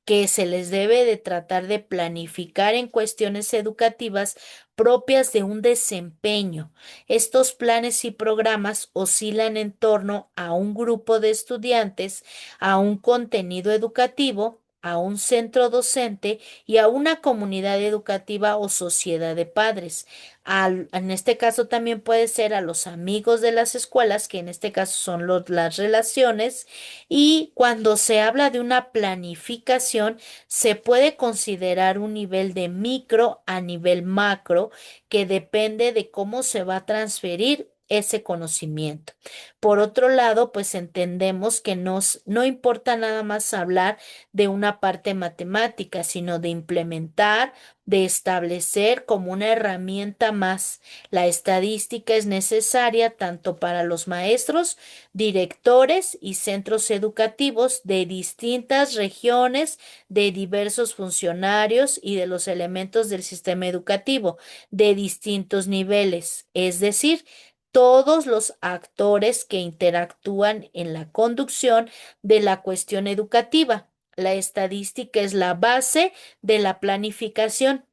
que se les debe de tratar de planificar en cuestiones educativas propias de un desempeño. Estos planes y programas oscilan en torno a un grupo de estudiantes, a un contenido educativo, a un centro docente y a una comunidad educativa o sociedad de padres. En este caso también puede ser a los amigos de las escuelas, que en este caso son las relaciones, y cuando se habla de una planificación, se puede considerar un nivel de micro a nivel macro que depende de cómo se va a transferir ese conocimiento. Por otro lado, pues entendemos que no importa nada más hablar de una parte matemática, sino de implementar, de establecer como una herramienta más. La estadística es necesaria tanto para los maestros, directores y centros educativos de distintas regiones, de diversos funcionarios y de los elementos del sistema educativo de distintos niveles, es decir, todos los actores que interactúan en la conducción de la cuestión educativa. La estadística es la base de la planificación.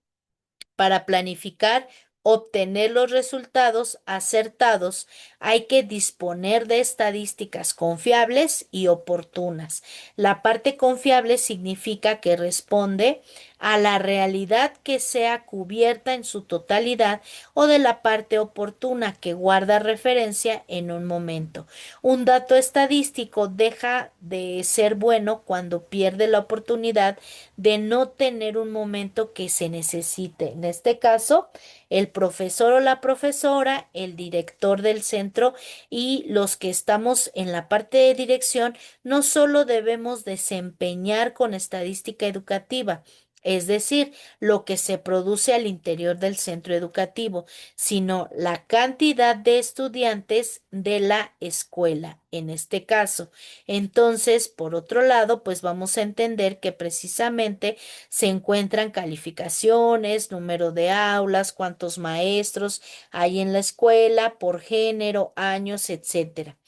Para planificar, obtener los resultados acertados, hay que disponer de estadísticas confiables y oportunas. La parte confiable significa que responde a la realidad que sea cubierta en su totalidad, o de la parte oportuna que guarda referencia en un momento. Un dato estadístico deja de ser bueno cuando pierde la oportunidad de no tener un momento que se necesite. En este caso, el profesor o la profesora, el director del centro y los que estamos en la parte de dirección, no solo debemos desempeñar con estadística educativa, es decir, lo que se produce al interior del centro educativo, sino la cantidad de estudiantes de la escuela, en este caso. Entonces, por otro lado, pues vamos a entender que precisamente se encuentran calificaciones, número de aulas, cuántos maestros hay en la escuela, por género, años, etcétera.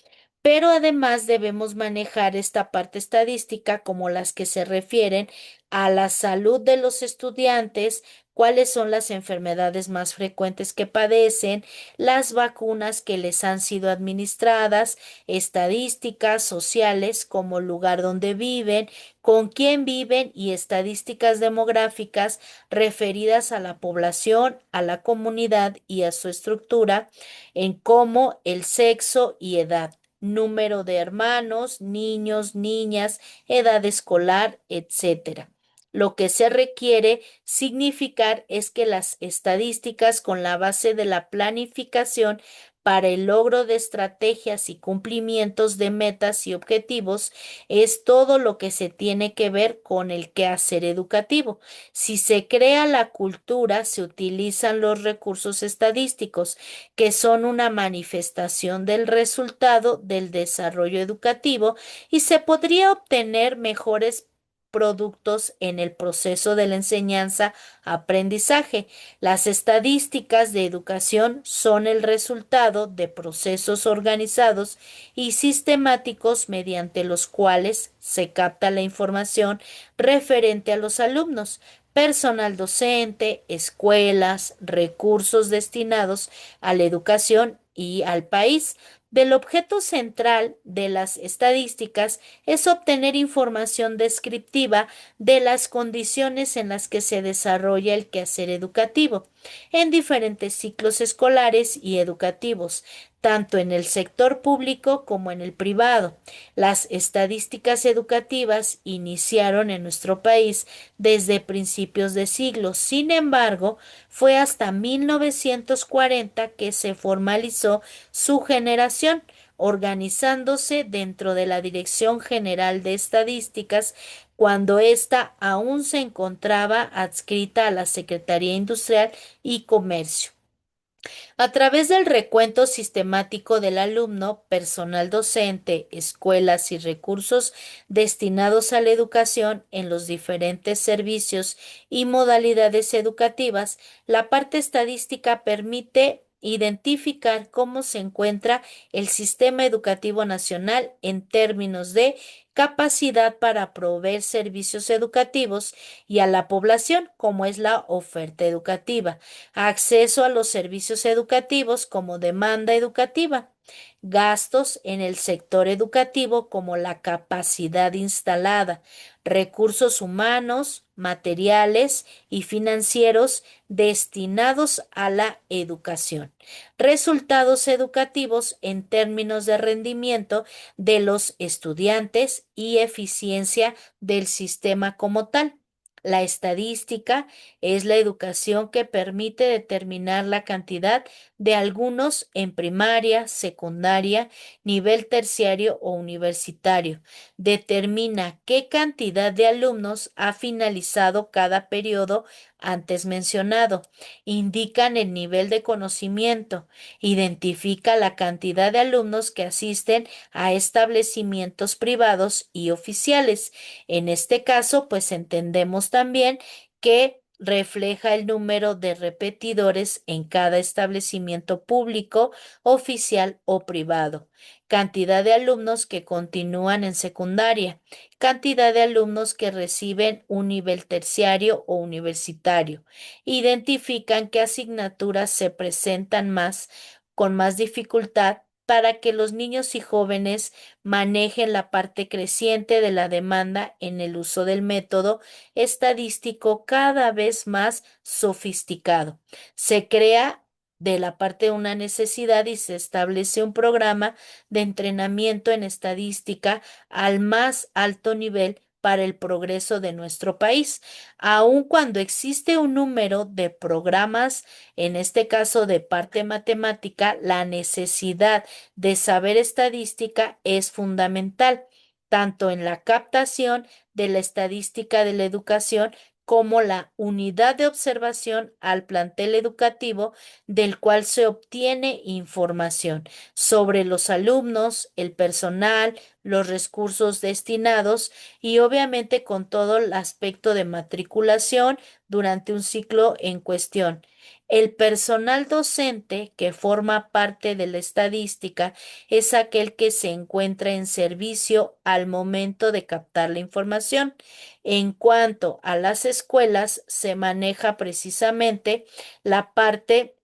Pero además debemos manejar esta parte estadística como las que se refieren a la salud de los estudiantes, cuáles son las enfermedades más frecuentes que padecen, las vacunas que les han sido administradas, estadísticas sociales como lugar donde viven, con quién viven y estadísticas demográficas referidas a la población, a la comunidad y a su estructura, en cómo el sexo y edad, número de hermanos, niños, niñas, edad escolar, etcétera. Lo que se requiere significar es que las estadísticas con la base de la planificación para el logro de estrategias y cumplimientos de metas y objetivos es todo lo que se tiene que ver con el quehacer educativo. Si se crea la cultura, se utilizan los recursos estadísticos, que son una manifestación del resultado del desarrollo educativo, y se podría obtener mejores productos en el proceso de la enseñanza-aprendizaje. Las estadísticas de educación son el resultado de procesos organizados y sistemáticos mediante los cuales se capta la información referente a los alumnos, personal docente, escuelas, recursos destinados a la educación y al país. Del objeto central de las estadísticas es obtener información descriptiva de las condiciones en las que se desarrolla el quehacer educativo en diferentes ciclos escolares y educativos, tanto en el sector público como en el privado. Las estadísticas educativas iniciaron en nuestro país desde principios de siglo. Sin embargo, fue hasta 1940 que se formalizó su generación, organizándose dentro de la Dirección General de Estadísticas, cuando ésta aún se encontraba adscrita a la Secretaría Industrial y Comercio. A través del recuento sistemático del alumno, personal docente, escuelas y recursos destinados a la educación en los diferentes servicios y modalidades educativas, la parte estadística permite identificar cómo se encuentra el sistema educativo nacional en términos de capacidad para proveer servicios educativos y a la población, como es la oferta educativa, acceso a los servicios educativos como demanda educativa, gastos en el sector educativo como la capacidad instalada, recursos humanos, materiales y financieros destinados a la educación, resultados educativos en términos de rendimiento de los estudiantes y eficiencia del sistema como tal. La estadística es la educación que permite determinar la cantidad de alumnos en primaria, secundaria, nivel terciario o universitario. Determina qué cantidad de alumnos ha finalizado cada periodo antes mencionado. Indican el nivel de conocimiento. Identifica la cantidad de alumnos que asisten a establecimientos privados y oficiales. En este caso, pues entendemos también que refleja el número de repetidores en cada establecimiento público, oficial o privado, cantidad de alumnos que continúan en secundaria, cantidad de alumnos que reciben un nivel terciario o universitario. Identifican qué asignaturas se presentan más con más dificultad para que los niños y jóvenes manejen la parte creciente de la demanda en el uso del método estadístico cada vez más sofisticado. Se crea de la parte de una necesidad y se establece un programa de entrenamiento en estadística al más alto nivel para el progreso de nuestro país, aun cuando existe un número de programas, en este caso de parte matemática, la necesidad de saber estadística es fundamental, tanto en la captación de la estadística de la educación como la unidad de observación al plantel educativo del cual se obtiene información sobre los alumnos, el personal, los recursos destinados y obviamente con todo el aspecto de matriculación durante un ciclo en cuestión. El personal docente que forma parte de la estadística es aquel que se encuentra en servicio al momento de captar la información. En cuanto a las escuelas, se maneja precisamente la parte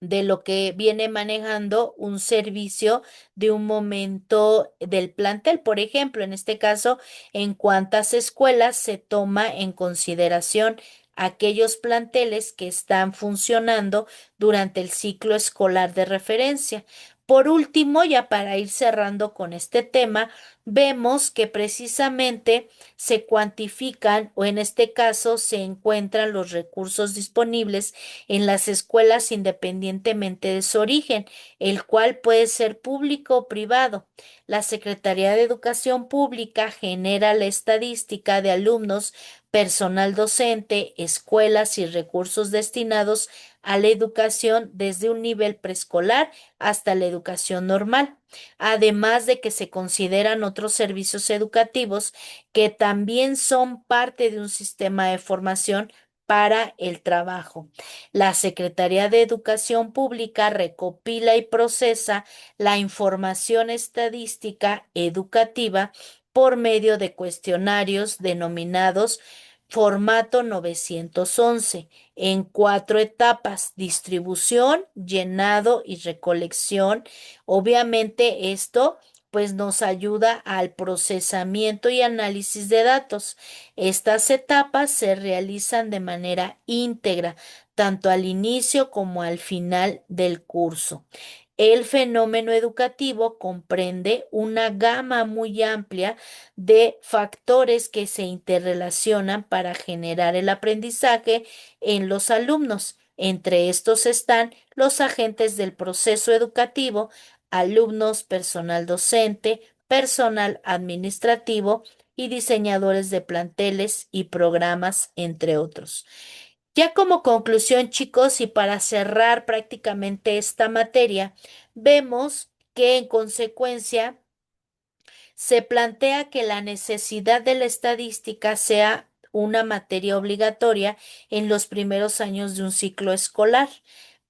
de lo que viene manejando un servicio de un momento del plantel. Por ejemplo, en este caso, en cuántas escuelas se toma en consideración aquellos planteles que están funcionando durante el ciclo escolar de referencia. Por último, ya para ir cerrando con este tema, vemos que precisamente se cuantifican o en este caso se encuentran los recursos disponibles en las escuelas independientemente de su origen, el cual puede ser público o privado. La Secretaría de Educación Pública genera la estadística de alumnos, personal docente, escuelas y recursos destinados a la educación desde un nivel preescolar hasta la educación normal, además de que se consideran otros servicios educativos que también son parte de un sistema de formación para el trabajo. La Secretaría de Educación Pública recopila y procesa la información estadística educativa por medio de cuestionarios denominados Formato 911 en 4 etapas: distribución, llenado y recolección. Obviamente esto pues nos ayuda al procesamiento y análisis de datos. Estas etapas se realizan de manera íntegra, tanto al inicio como al final del curso. El fenómeno educativo comprende una gama muy amplia de factores que se interrelacionan para generar el aprendizaje en los alumnos. Entre estos están los agentes del proceso educativo: alumnos, personal docente, personal administrativo y diseñadores de planteles y programas, entre otros. Ya como conclusión, chicos, y para cerrar prácticamente esta materia, vemos que en consecuencia se plantea que la necesidad de la estadística sea una materia obligatoria en los primeros años de un ciclo escolar,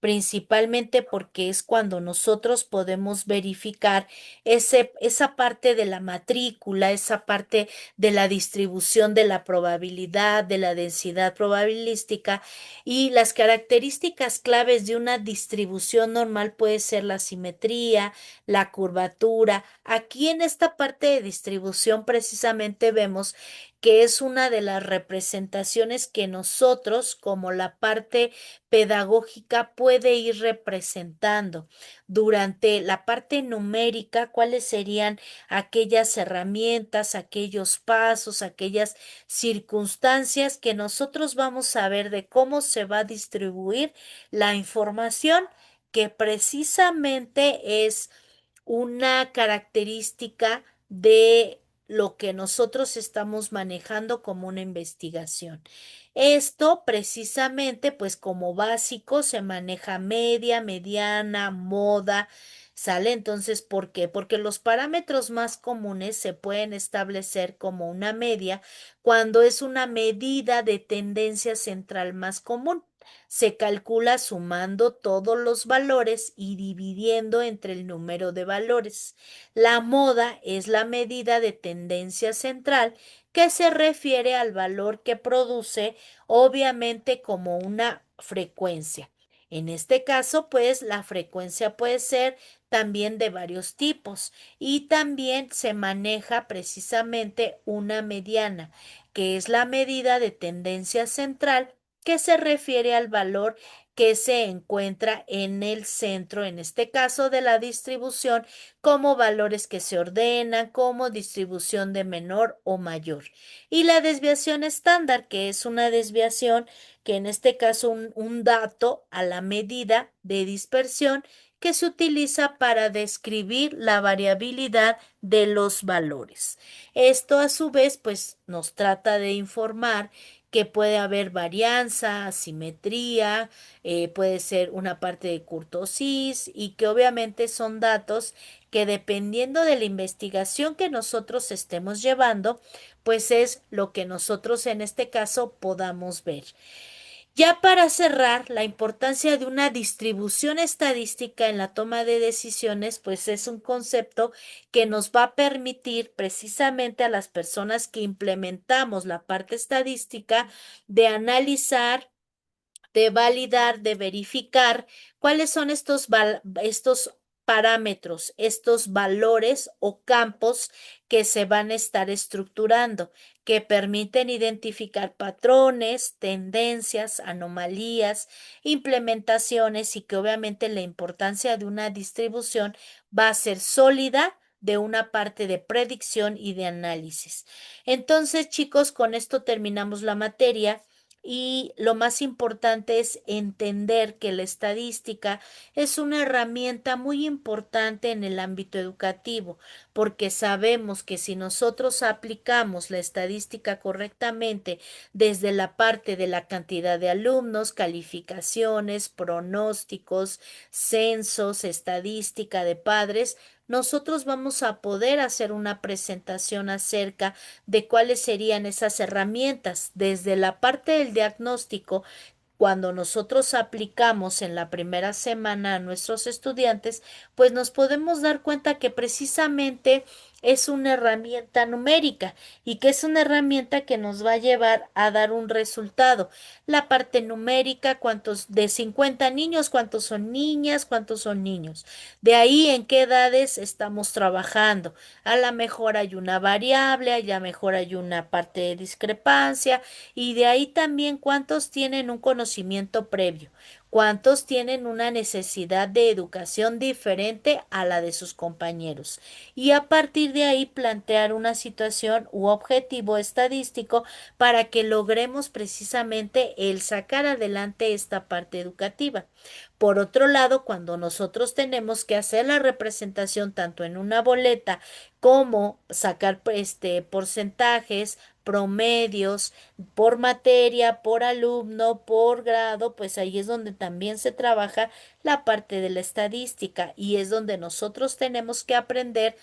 principalmente porque es cuando nosotros podemos verificar esa parte de la matrícula, esa parte de la distribución de la probabilidad, de la densidad probabilística, y las características claves de una distribución normal puede ser la simetría, la curvatura. Aquí en esta parte de distribución precisamente vemos que es una de las representaciones que nosotros, como la parte pedagógica, puede ir representando. Durante la parte numérica, ¿cuáles serían aquellas herramientas, aquellos pasos, aquellas circunstancias que nosotros vamos a ver de cómo se va a distribuir la información, que precisamente es una característica de lo que nosotros estamos manejando como una investigación? Esto precisamente, pues como básico, se maneja media, mediana, moda, ¿sale? Entonces, ¿por qué? Porque los parámetros más comunes se pueden establecer como una media cuando es una medida de tendencia central más común. Se calcula sumando todos los valores y dividiendo entre el número de valores. La moda es la medida de tendencia central, que se refiere al valor que produce, obviamente como una frecuencia. En este caso, pues la frecuencia puede ser también de varios tipos, y también se maneja precisamente una mediana, que es la medida de tendencia central, que se refiere al valor que se encuentra en el centro, en este caso de la distribución, como valores que se ordenan como distribución de menor o mayor. Y la desviación estándar, que es una desviación, que en este caso un dato a la medida de dispersión, que se utiliza para describir la variabilidad de los valores. Esto a su vez pues nos trata de informar que puede haber varianza, asimetría, puede ser una parte de kurtosis, y que obviamente son datos que, dependiendo de la investigación que nosotros estemos llevando, pues es lo que nosotros en este caso podamos ver. Ya para cerrar, la importancia de una distribución estadística en la toma de decisiones, pues es un concepto que nos va a permitir precisamente a las personas que implementamos la parte estadística de analizar, de validar, de verificar cuáles son estos parámetros, estos valores o campos que se van a estar estructurando, que permiten identificar patrones, tendencias, anomalías, implementaciones, y que obviamente la importancia de una distribución va a ser sólida, de una parte de predicción y de análisis. Entonces, chicos, con esto terminamos la materia. Y lo más importante es entender que la estadística es una herramienta muy importante en el ámbito educativo, porque sabemos que si nosotros aplicamos la estadística correctamente desde la parte de la cantidad de alumnos, calificaciones, pronósticos, censos, estadística de padres, nosotros vamos a poder hacer una presentación acerca de cuáles serían esas herramientas desde la parte del diagnóstico. Cuando nosotros aplicamos en la primera semana a nuestros estudiantes, pues nos podemos dar cuenta que precisamente es una herramienta numérica y que es una herramienta que nos va a llevar a dar un resultado. La parte numérica, cuántos de 50 niños, cuántos son niñas, cuántos son niños. De ahí en qué edades estamos trabajando. A lo mejor hay una variable, a lo mejor hay una parte de discrepancia y de ahí también cuántos tienen un conocimiento previo, cuántos tienen una necesidad de educación diferente a la de sus compañeros. Y a partir de ahí plantear una situación u objetivo estadístico para que logremos precisamente el sacar adelante esta parte educativa. Por otro lado, cuando nosotros tenemos que hacer la representación tanto en una boleta como sacar porcentajes, promedios por materia, por alumno, por grado, pues ahí es donde también se trabaja la parte de la estadística y es donde nosotros tenemos que aprender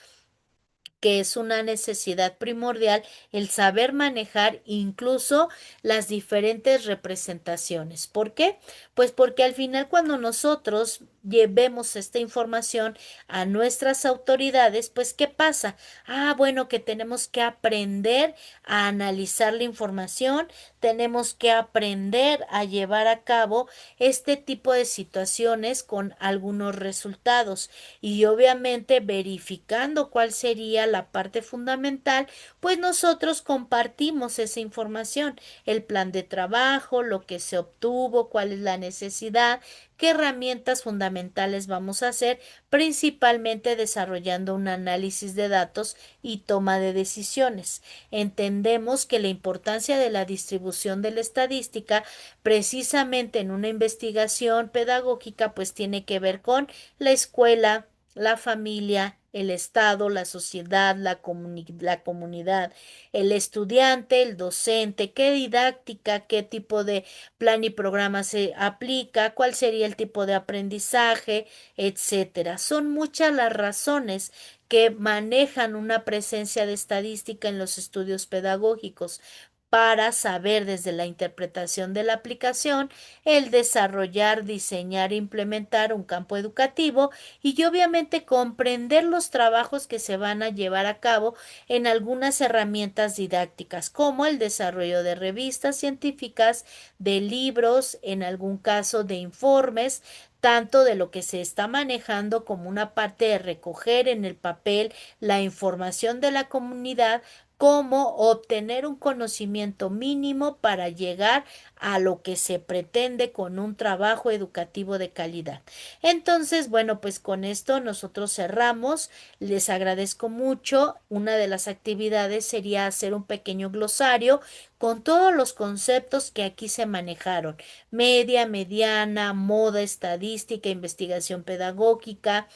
que es una necesidad primordial el saber manejar incluso las diferentes representaciones. ¿Por qué? Pues porque al final cuando nosotros llevemos esta información a nuestras autoridades, pues ¿qué pasa? Ah, bueno, que tenemos que aprender a analizar la información, tenemos que aprender a llevar a cabo este tipo de situaciones con algunos resultados y obviamente verificando cuál sería la parte fundamental, pues nosotros compartimos esa información, el plan de trabajo, lo que se obtuvo, cuál es la necesidad, qué herramientas fundamentales vamos a hacer, principalmente desarrollando un análisis de datos y toma de decisiones. Entendemos que la importancia de la distribución de la estadística, precisamente en una investigación pedagógica, pues tiene que ver con la escuela, la familia, el Estado, la sociedad, la comunidad, el estudiante, el docente, qué didáctica, qué tipo de plan y programa se aplica, cuál sería el tipo de aprendizaje, etcétera. Son muchas las razones que manejan una presencia de estadística en los estudios pedagógicos para saber desde la interpretación de la aplicación, el desarrollar, diseñar e implementar un campo educativo y obviamente comprender los trabajos que se van a llevar a cabo en algunas herramientas didácticas, como el desarrollo de revistas científicas, de libros, en algún caso de informes, tanto de lo que se está manejando como una parte de recoger en el papel la información de la comunidad, como obtener un conocimiento mínimo para llegar a lo que se pretende con un trabajo educativo de calidad. Entonces, bueno, pues con esto nosotros cerramos. Les agradezco mucho. Una de las actividades sería hacer un pequeño glosario con todos los conceptos que aquí se manejaron. Media, mediana, moda, estadística, investigación pedagógica,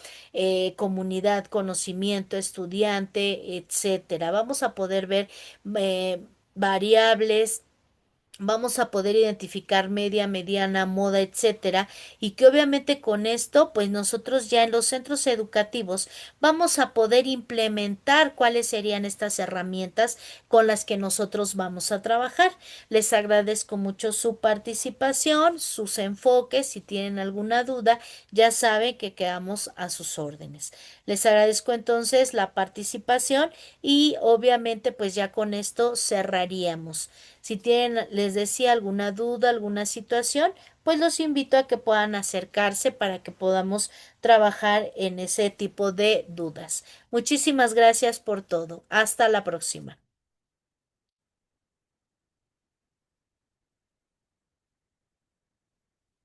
comunidad, conocimiento, estudiante, etcétera. Vamos a poder ver variables, vamos a poder identificar media, mediana, moda, etcétera, y que obviamente con esto, pues nosotros ya en los centros educativos vamos a poder implementar cuáles serían estas herramientas con las que nosotros vamos a trabajar. Les agradezco mucho su participación, sus enfoques. Si tienen alguna duda, ya saben que quedamos a sus órdenes. Les agradezco entonces la participación y obviamente pues ya con esto cerraríamos. Si tienen, les decía, alguna duda, alguna situación, pues los invito a que puedan acercarse para que podamos trabajar en ese tipo de dudas. Muchísimas gracias por todo. Hasta la próxima.